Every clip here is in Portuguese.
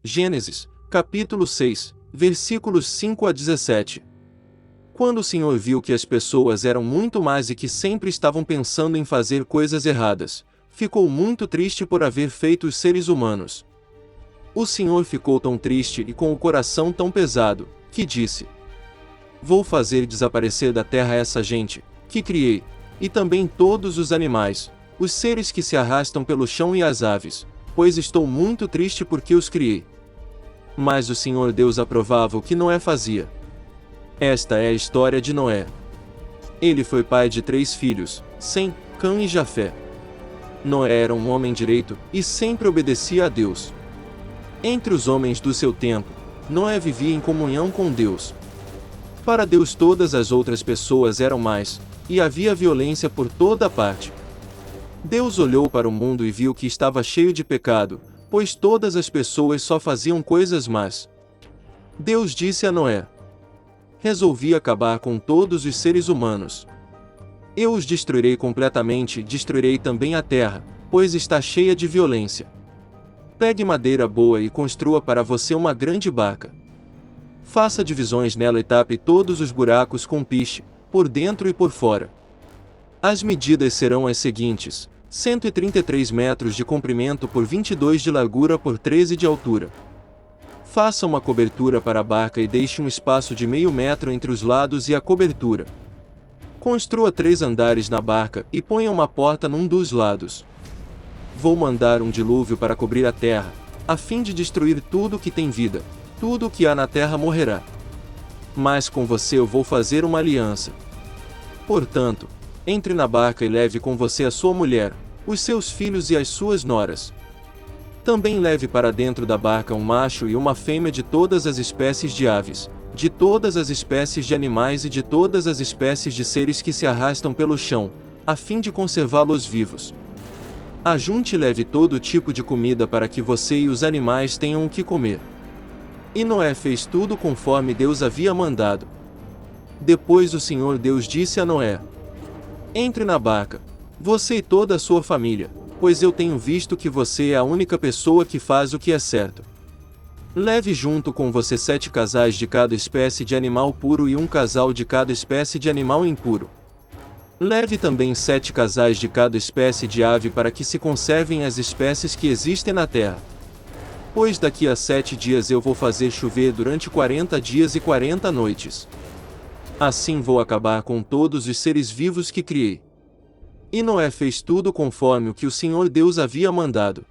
Gênesis, capítulo 6, versículos 5 a 17. Quando o Senhor viu que as pessoas eram muito más e que sempre estavam pensando em fazer coisas erradas, ficou muito triste por haver feito os seres humanos. O Senhor ficou tão triste e com o coração tão pesado, que disse: Vou fazer desaparecer da terra essa gente, que criei, e também todos os animais, os seres que se arrastam pelo chão e as aves, pois estou muito triste porque os criei. Mas o Senhor Deus aprovava o que Noé fazia. Esta é a história de Noé. Ele foi pai de 3 filhos, Sem, Cã e Jafé. Noé era um homem direito e sempre obedecia a Deus. Entre os homens do seu tempo, Noé vivia em comunhão com Deus. Para Deus todas as outras pessoas eram más, e havia violência por toda parte. Deus olhou para o mundo e viu que estava cheio de pecado, pois todas as pessoas só faziam coisas más. Deus disse a Noé: Resolvi acabar com todos os seres humanos. Eu os destruirei completamente e destruirei também a terra, pois está cheia de violência. Pegue madeira boa e construa para você uma grande barca. Faça divisões nela e tape todos os buracos com piche, por dentro e por fora. As medidas serão as seguintes: 133 metros de comprimento por 22 de largura por 13 de altura. Faça uma cobertura para a barca e deixe um espaço de meio metro entre os lados e a cobertura. Construa 3 andares na barca e ponha uma porta num dos lados. Vou mandar um dilúvio para cobrir a terra, a fim de destruir tudo que tem vida, tudo o que há na terra morrerá. Mas com você eu vou fazer uma aliança. Portanto, entre na barca e leve com você a sua mulher, os seus filhos e as suas noras. Também leve para dentro da barca um macho e uma fêmea de todas as espécies de aves, de todas as espécies de animais e de todas as espécies de seres que se arrastam pelo chão, a fim de conservá-los vivos. Ajunte e leve todo tipo de comida para que você e os animais tenham o que comer. E Noé fez tudo conforme Deus havia mandado. Depois o Senhor Deus disse a Noé: Entre na barca, você e toda a sua família, pois eu tenho visto que você é a única pessoa que faz o que é certo. Leve junto com você 7 casais de cada espécie de animal puro e um casal de cada espécie de animal impuro. Leve também 7 casais de cada espécie de ave para que se conservem as espécies que existem na terra. Pois daqui a 7 dias eu vou fazer chover durante 40 dias e 40 noites. Assim vou acabar com todos os seres vivos que criei. E Noé fez tudo conforme o que o Senhor Deus havia mandado.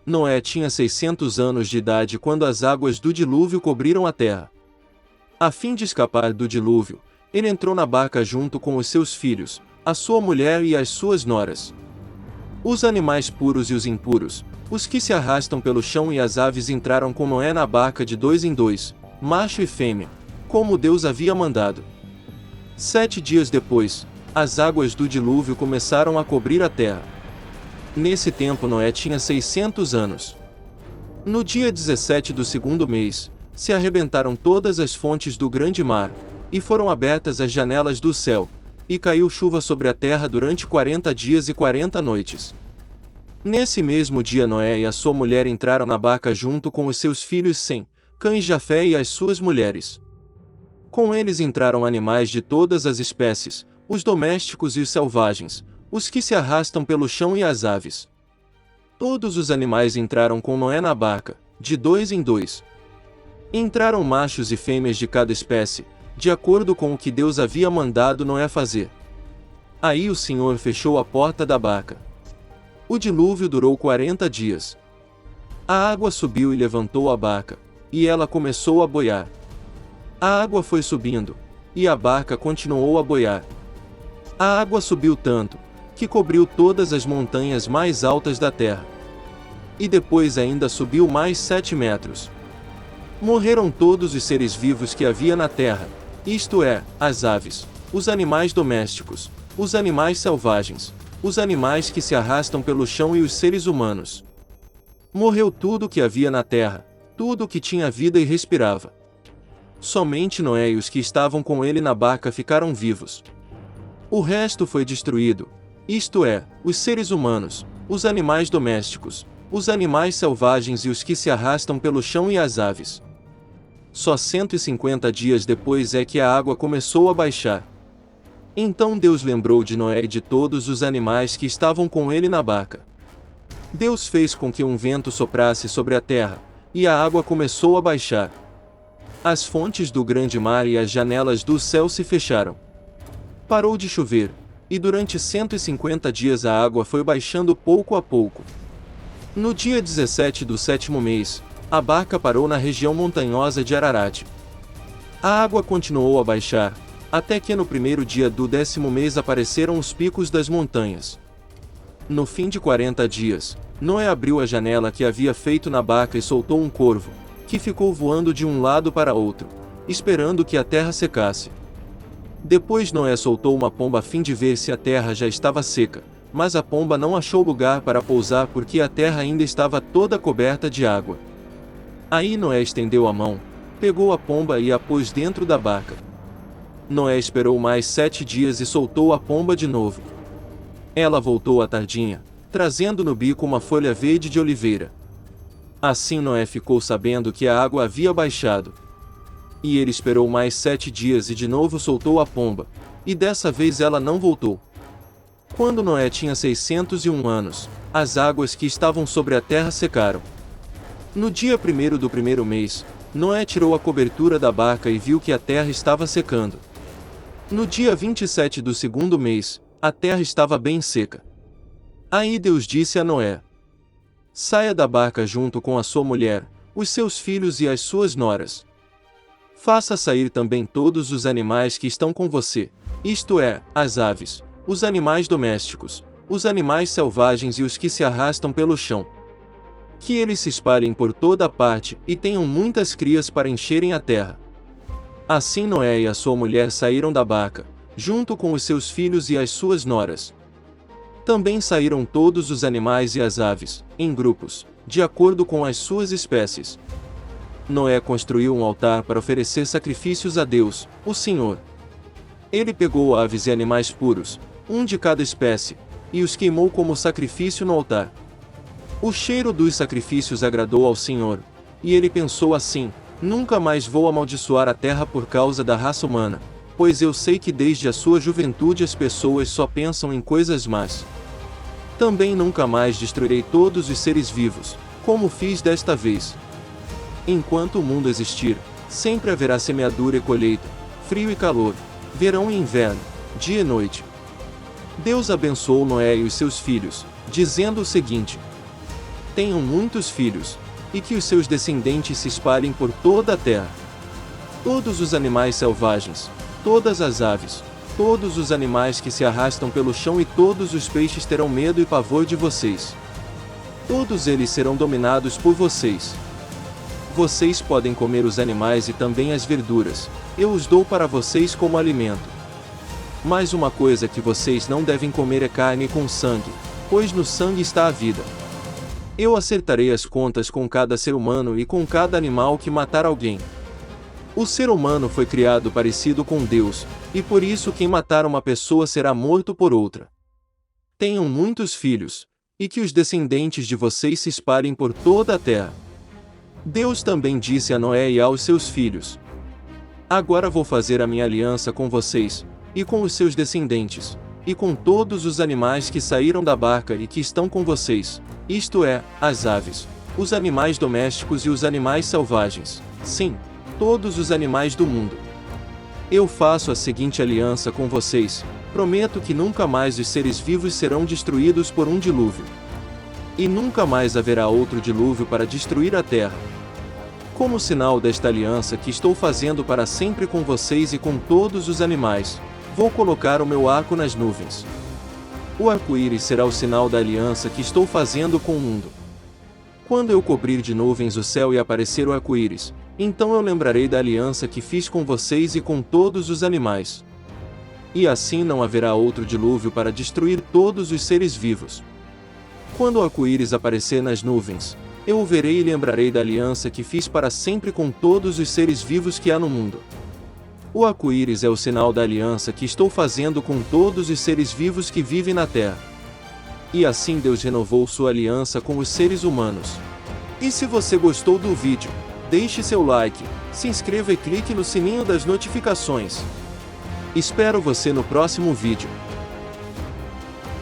Noé tinha 600 anos de idade quando as águas do dilúvio cobriram a terra. A fim de escapar do dilúvio, ele entrou na barca junto com os seus filhos, a sua mulher e as suas noras. Os animais puros e os impuros, os que se arrastam pelo chão e as aves entraram com Noé na barca de 2 em 2, macho e fêmea, como Deus havia mandado. 7 dias depois, as águas do dilúvio começaram a cobrir a terra. Nesse tempo Noé tinha 600 anos. No dia 17 do 2º mês, se arrebentaram todas as fontes do grande mar, e foram abertas as janelas do céu, e caiu chuva sobre a terra durante 40 dias e 40 noites. Nesse mesmo dia Noé e a sua mulher entraram na barca junto com os seus filhos Sem, Cã e Jafé e as suas mulheres. Com eles entraram animais de todas as espécies, os domésticos e os selvagens, os que se arrastam pelo chão e as aves. Todos os animais entraram com Noé na barca, de 2 em 2. Entraram machos e fêmeas de cada espécie, de acordo com o que Deus havia mandado Noé fazer. Aí o Senhor fechou a porta da barca. O dilúvio durou 40 dias. A água subiu e levantou a barca, e ela começou a boiar. A água foi subindo, e a barca continuou a boiar. A água subiu tanto, que cobriu todas as montanhas mais altas da terra. E depois ainda subiu mais 7 metros. Morreram todos os seres vivos que havia na terra, isto é, as aves, os animais domésticos, os animais selvagens, os animais que se arrastam pelo chão e os seres humanos. Morreu tudo o que havia na terra, tudo o que tinha vida e respirava. Somente Noé e os que estavam com ele na barca ficaram vivos. O resto foi destruído, isto é, os seres humanos, os animais domésticos, os animais selvagens e os que se arrastam pelo chão e as aves. Só 150 dias depois é que a água começou a baixar. Então Deus lembrou de Noé e de todos os animais que estavam com ele na barca. Deus fez com que um vento soprasse sobre a terra, e a água começou a baixar. As fontes do grande mar e as janelas do céu se fecharam. Parou de chover, e durante 150 dias a água foi baixando pouco a pouco. No dia 17 do 7º mês, a barca parou na região montanhosa de Ararat. A água continuou a baixar, até que no primeiro dia do 10º mês apareceram os picos das montanhas. No fim de 40 dias, Noé abriu a janela que havia feito na barca e soltou um corvo, que ficou voando de um lado para outro, esperando que a terra secasse. Depois Noé soltou uma pomba a fim de ver se a terra já estava seca, mas a pomba não achou lugar para pousar porque a terra ainda estava toda coberta de água. Aí Noé estendeu a mão, pegou a pomba e a pôs dentro da barca. Noé esperou mais 7 dias e soltou a pomba de novo. Ela voltou à tardinha, trazendo no bico uma folha verde de oliveira. Assim Noé ficou sabendo que a água havia baixado. E ele esperou mais 7 dias e de novo soltou a pomba, e dessa vez ela não voltou. Quando Noé tinha 601 anos, as águas que estavam sobre a terra secaram. No dia 1º do 1º mês, Noé tirou a cobertura da barca e viu que a terra estava secando. No dia 27 do 2º mês, a terra estava bem seca. Aí Deus disse a Noé: saia da barca junto com a sua mulher, os seus filhos e as suas noras. Faça sair também todos os animais que estão com você, isto é, as aves, os animais domésticos, os animais selvagens e os que se arrastam pelo chão. Que eles se espalhem por toda a parte e tenham muitas crias para encherem a terra. Assim Noé e a sua mulher saíram da barca, junto com os seus filhos e as suas noras. Também saíram todos os animais e as aves, em grupos, de acordo com as suas espécies. Noé construiu um altar para oferecer sacrifícios a Deus, o Senhor. Ele pegou aves e animais puros, um de cada espécie, e os queimou como sacrifício no altar. O cheiro dos sacrifícios agradou ao Senhor, e ele pensou assim: nunca mais vou amaldiçoar a terra por causa da raça humana, pois eu sei que desde a sua juventude as pessoas só pensam em coisas más. Também nunca mais destruirei todos os seres vivos, como fiz desta vez. Enquanto o mundo existir, sempre haverá semeadura e colheita, frio e calor, verão e inverno, dia e noite. Deus abençoou Noé e os seus filhos, dizendo o seguinte: tenham muitos filhos, e que os seus descendentes se espalhem por toda a terra. Todos os animais selvagens, todas as aves, todos os animais que se arrastam pelo chão e todos os peixes terão medo e pavor de vocês. Todos eles serão dominados por vocês. Vocês podem comer os animais e também as verduras, eu os dou para vocês como alimento. Mas uma coisa que vocês não devem comer é carne com sangue, pois no sangue está a vida. Eu acertarei as contas com cada ser humano e com cada animal que matar alguém. O ser humano foi criado parecido com Deus, e por isso quem matar uma pessoa será morto por outra. Tenham muitos filhos, e que os descendentes de vocês se espalhem por toda a terra. Deus também disse a Noé e aos seus filhos: agora vou fazer a minha aliança com vocês, e com os seus descendentes, e com todos os animais que saíram da barca e que estão com vocês, isto é, as aves, os animais domésticos e os animais selvagens, sim, todos os animais do mundo. Eu faço a seguinte aliança com vocês: prometo que nunca mais os seres vivos serão destruídos por um dilúvio. E nunca mais haverá outro dilúvio para destruir a terra. Como sinal desta aliança que estou fazendo para sempre com vocês e com todos os animais, vou colocar o meu arco nas nuvens. O arco-íris será o sinal da aliança que estou fazendo com o mundo. Quando eu cobrir de nuvens o céu e aparecer o arco-íris, então eu lembrarei da aliança que fiz com vocês e com todos os animais. E assim não haverá outro dilúvio para destruir todos os seres vivos. Quando o arco-íris aparecer nas nuvens, eu o verei e lembrarei da aliança que fiz para sempre com todos os seres vivos que há no mundo. O arco-íris é o sinal da aliança que estou fazendo com todos os seres vivos que vivem na terra. E assim Deus renovou sua aliança com os seres humanos. E se você gostou do vídeo, deixe seu like, se inscreva e clique no sininho das notificações. Espero você no próximo vídeo.